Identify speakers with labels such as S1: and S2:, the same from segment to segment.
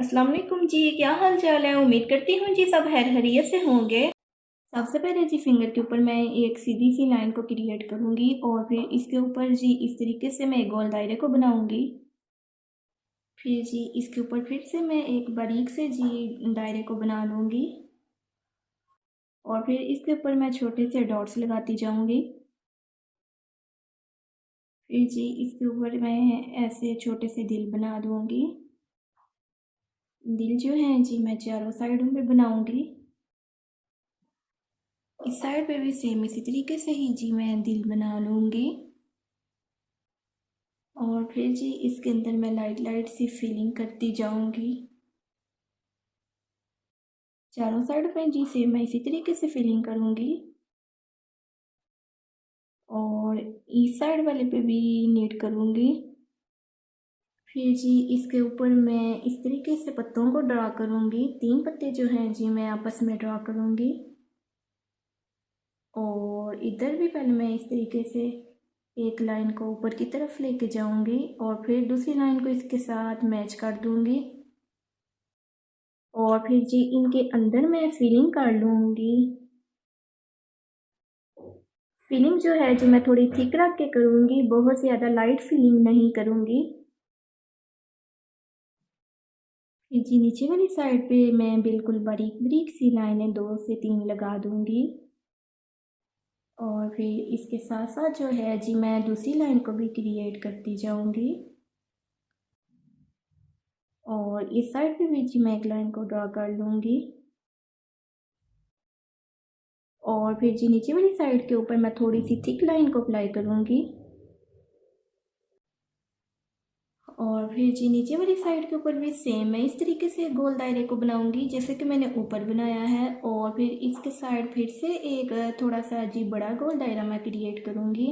S1: अस्सलाम वालेकुम जी। क्या हाल चाल है? उम्मीद करती हूँ जी सब खैरियत से होंगे। सबसे पहले जी फिंगर के ऊपर मैं एक सीधी सी लाइन को क्रिएट करूँगी और फिर इसके ऊपर जी इस तरीके से मैं एक गोल दायरे को बनाऊँगी। फिर जी इसके ऊपर फिर से मैं एक बारीक से जी दायरे को बना लूँगी और फिर इसके ऊपर मैं छोटे से डॉट्स लगाती जाऊँगी। फिर जी इसके ऊपर मैं ऐसे छोटे से दिल बना दूँगी। दिल जो है जी मैं चारों साइडों में बनाऊँगी। इस साइड पे भी सेम इसी तरीके से ही जी मैं दिल बना लूँगी और फिर जी इसके अंदर मैं लाइट लाइट सी फिलिंग करती जाऊँगी। चारों साइड पे जी सेम मैं इसी तरीके से फिलिंग करूँगी और इस साइड वाले पे भी नीट करूँगी। फिर जी इसके ऊपर मैं इस तरीके से पत्तों को ड्रा करूँगी। 3 पत्ते जो हैं जी मैं आपस में ड्रा करूँगी और इधर भी पहले मैं इस तरीके से एक लाइन को ऊपर की तरफ लेके जाऊंगी और फिर दूसरी लाइन को इसके साथ मैच कर दूंगी और फिर जी इनके अंदर मैं फिलिंग कर लूँगी। फिलिंग जो है जी मैं थोड़ी थिक रख के करूँगी, बहुत ज़्यादा लाइट फिलिंग नहीं करूँगी। फिर जी नीचे वाली साइड पे मैं बिल्कुल बारीक बारीक सी लाइनें 2 से 3 लगा दूँगी और फिर इसके साथ साथ जो है जी मैं दूसरी लाइन को भी क्रिएट करती जाऊँगी और इस साइड पे भी जी मैं एक लाइन को ड्रा कर लूँगी और फिर जी नीचे वाली साइड के ऊपर मैं थोड़ी सी थिक लाइन को अप्लाई करूँगी और फिर जी नीचे वाली साइड के ऊपर भी सेम मैं इस तरीके से गोल दायरे को बनाऊंगी जैसे कि मैंने ऊपर बनाया है और फिर इसके साइड फिर से एक थोड़ा सा जी बड़ा गोल दायरा मैं क्रिएट करूँगी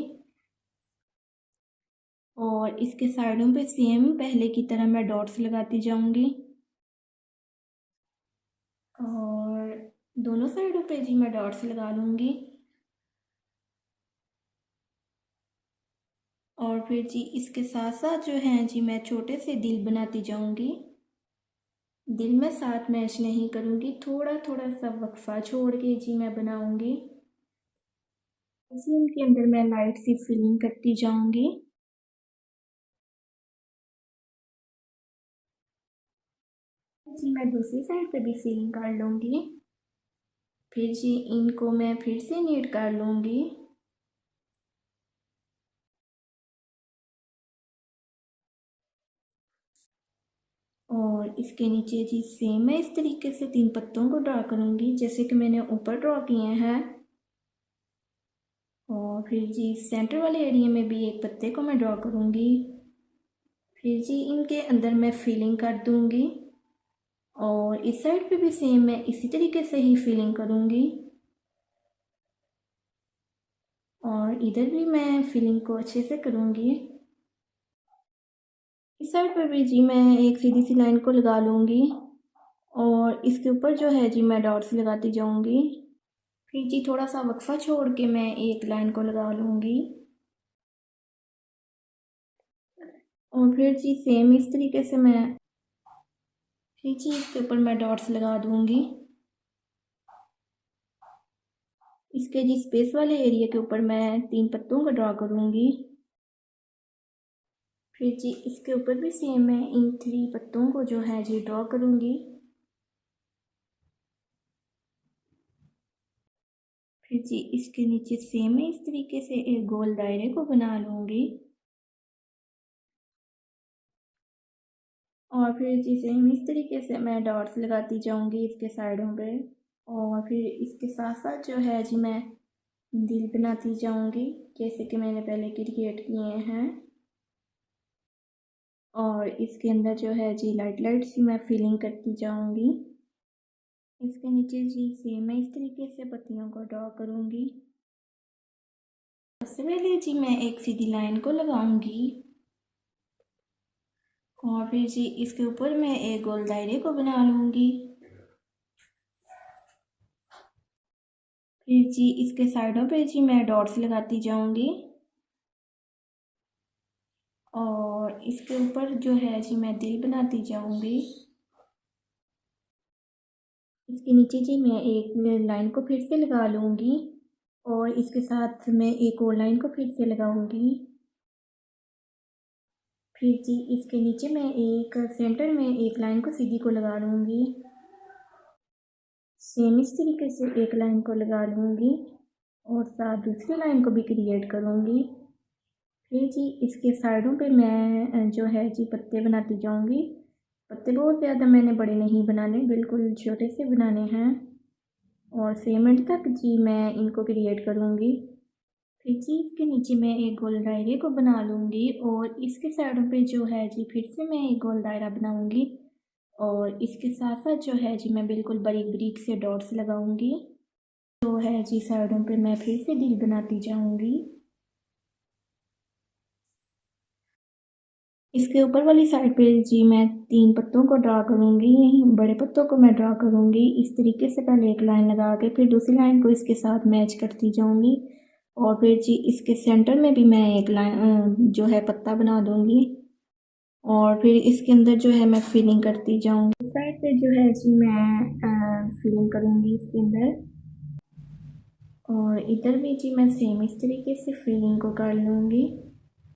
S1: और इसके साइडों पे सेम पहले की तरह मैं डॉट्स लगाती जाऊँगी और दोनों साइडों पे जी मैं डॉट्स लगा लूँगी और फिर जी इसके साथ साथ जो है जी मैं छोटे से दिल बनाती जाऊँगी। दिल में साथ मैच नहीं करूँगी, थोड़ा थोड़ा सा वक्फा छोड़ के जी मैं बनाऊँगी। इसी इनके अंदर मैं लाइट सी फिलिंग करती जाऊँगी। जी मैं दूसरी साइड पे भी फिलिंग कर लूँगी। फिर जी इनको मैं फिर से नीट कर लूँगी और इसके नीचे जी सेम मैं इस तरीके से 3 पत्तों को ड्रा करूँगी जैसे कि मैंने ऊपर ड्रा किए हैं और फिर जी सेंटर वाले एरिया में भी एक पत्ते को मैं ड्रा करूँगी। फिर जी इनके अंदर मैं फिलिंग कर दूँगी और इस साइड पे भी सेम मैं इसी तरीके से ही फिलिंग करूँगी और इधर भी मैं फिलिंग को अच्छे से करूँगी। इस साइड पर भी जी मैं एक सीधी सी लाइन को लगा लूँगी और इसके ऊपर जो है जी मैं डॉट्स लगाती जाऊँगी। फिर जी थोड़ा सा वक्फा छोड़ के मैं एक लाइन को लगा लूँगी और फिर जी सेम इस तरीके से मैं फिर जी इसके ऊपर मैं डॉट्स लगा दूँगी। इसके जी स्पेस वाले एरिया के ऊपर मैं 3 पत्तों का ड्रा करूँगी। फिर जी इसके ऊपर भी सेम मैं इन 3 पत्तों को जो है जी ड्रॉ करूँगी। फिर जी इसके नीचे सेम मैं इस तरीके से एक गोल दायरे को बना लूँगी और फिर जी सेम इस तरीके से मैं डॉट्स लगाती जाऊँगी इसके साइडों पे और फिर इसके साथ साथ जो है जी मैं दिल बनाती जाऊँगी जैसे कि मैंने पहले क्रिएट किए हैं और इसके अंदर जो है जी लाइट लाइट सी मैं फिलिंग करती जाऊँगी। इसके नीचे जी सेम मैं इस तरीके से पत्तियों को ड्रॉ करूँगी। सबसे पहले जी मैं एक सीधी लाइन को लगाऊंगी और फिर जी इसके ऊपर मैं एक गोल दायरे को बना लूँगी। फिर जी इसके साइडों पे जी मैं डॉट्स लगाती जाऊँगी और इसके ऊपर जो है जी मैं दिल बनाती जाऊँगी इसके नीचे जी मैं एक लाइन को फिर से लगा लूँगी और इसके साथ मैं एक और लाइन को फिर से लगाऊँगी। फिर जी इसके नीचे मैं एक सेंटर में एक लाइन को सीधी को लगा लूँगी। सेम इस तरीके से एक लाइन को लगा लूँगी और साथ दूसरी लाइन को भी क्रिएट करूँगी। फिर जी इसके साइडों पे मैं जो है जी पत्ते बनाती जाऊँगी। पत्ते बहुत ज़्यादा मैंने बड़े नहीं बनाने, बिल्कुल छोटे से बनाने हैं और सेम एंड तक जी मैं इनको क्रिएट करूँगी। फिर जी इसके नीचे मैं एक गोल दायरे को बना लूँगी और इसके साइडों पे जो है जी फिर से मैं एक गोल दायरा बनाऊँगी और इसके साथ साथ जो है जी मैं बिल्कुल बारीक बारीक से डॉट्स लगाऊँगी। जो है जी साइडों पे मैं फिर से दिल बनाती जाऊँगी। इसके ऊपर वाली साइड पे जी मैं 3 पत्तों को ड्रा करूँगी, बड़े पत्तों को मैं ड्रा करूँगी। इस तरीके से पहले एक लाइन लगा के फिर दूसरी लाइन को इसके साथ मैच करती जाऊँगी और फिर जी इसके सेंटर में भी मैं एक लाइन जो है पत्ता बना दूँगी और फिर इसके अंदर जो है मैं फिलिंग करती जाऊँगी। इस साइड पे जो है जी मैं फिलिंग करूँगी इसके अंदर और इधर भी जी मैं सेम इस तरीके से फिलिंग को कर लूँगी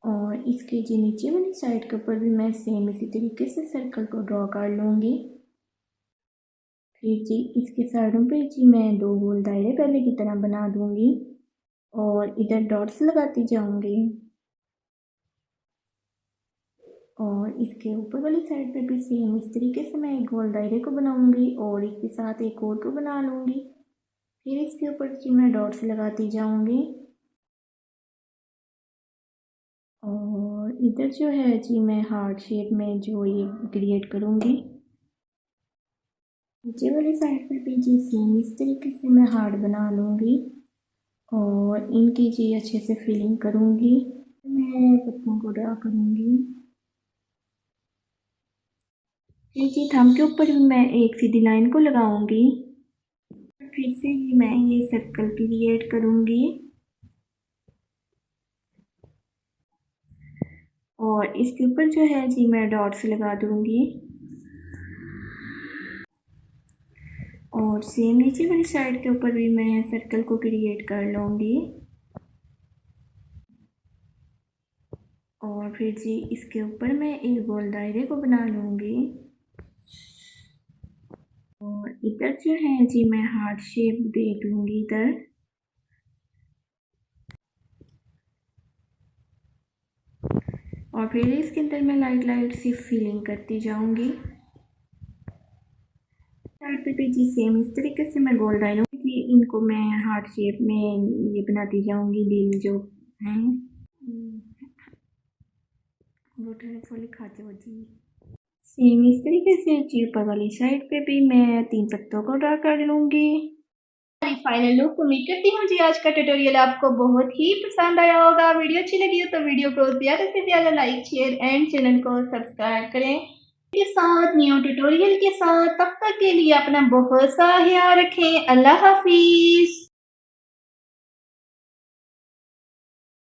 S1: और इसके जी नीचे वाली साइड के ऊपर भी मैं सेम इसी तरीके से सर्कल को ड्रॉ कर लूँगी। फिर जी इसके साइडों पे जी मैं 2 गोल दायरे पहले की तरह बना दूँगी और इधर डॉट्स लगाती जाऊँगी और इसके ऊपर वाली साइड पे भी सेम इस तरीके से मैं एक गोल दायरे को बनाऊँगी और इसके साथ एक और को बना लूँगी। फिर इसके ऊपर जी मैं डॉट्स लगाती जाऊँगी और इधर जो है जी मैं हार्ट शेप में जो ये क्रिएट करूँगी। नीचे वाली साइड पे भी जी सेम इस तरीके से मैं हार्ट बना लूँगी और इनकी जी अच्छे से फिलिंग करूँगी। मैं पत्तों को ड्रा करूँगी। फिर जी थंब के ऊपर भी मैं एक सीधी लाइन को लगाऊँगी। फिर से ही मैं ये सर्कल क्रिएट करूँगी और इसके ऊपर जो है जी मैं डॉट्स लगा दूँगी और सेम नीचे वाली साइड के ऊपर भी मैं सर्कल को क्रिएट कर लूँगी और फिर जी इसके ऊपर मैं एक गोल दायरे को बना लूँगी और इधर जो है जी मैं हार्ट शेप दे दूँगी इधर और फिर इसके अंदर मैं लाइट लाइट सी फिलिंग करती जाऊँगी। साइड पे जी सेम इस तरीके से मैं गोल डालूँगी कि इनको मैं हार्ट शेप में ये बनाती जाऊँगी दिल जो हैं वो फुल खाते हो जी। सेम इस तरीके से जी ऊपर वाली साइड पे भी मैं 3 पत्तों को ड्रा कर लूँगी। फाइनल लुक उम्मीद करती हूँ जी आज का ट्यूटोरियल आपको बहुत ही पसंद आया होगा। वीडियो अच्छी लगी हो तो वीडियो को ज़्यादा से ज़्यादा लाइक शेयर एंड चैनल को सब्सक्राइब करें के साथ न्यू ट्यूटोरियल के साथ। तब तक के लिए अपना बहुत सा ख्याल रखें। अल्लाह हाफिज़।